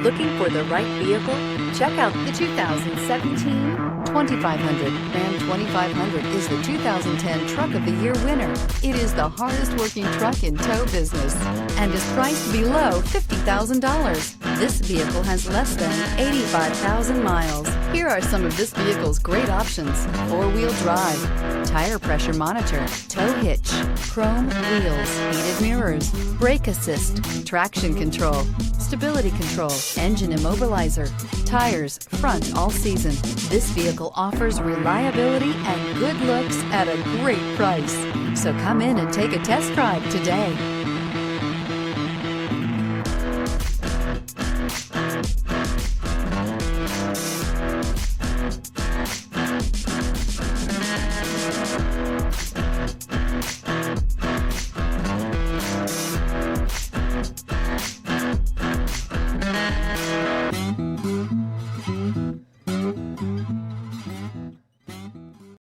Looking for the right vehicle? Check out the 2017 2500. Ram 2500 is the 2010 Truck of the Year winner. It is the hardest working truck in tow business and is priced below $50,000. This vehicle has less than 85,000 miles. Here are some of this vehicle's great options: four-wheel drive, tire pressure monitor, tow hitch, chrome wheels, heated mirrors, brake assist, traction control, stability control, engine immobilizer, tires front all season. This vehicle offers reliability and good looks at a great price. So come in and take a test drive today.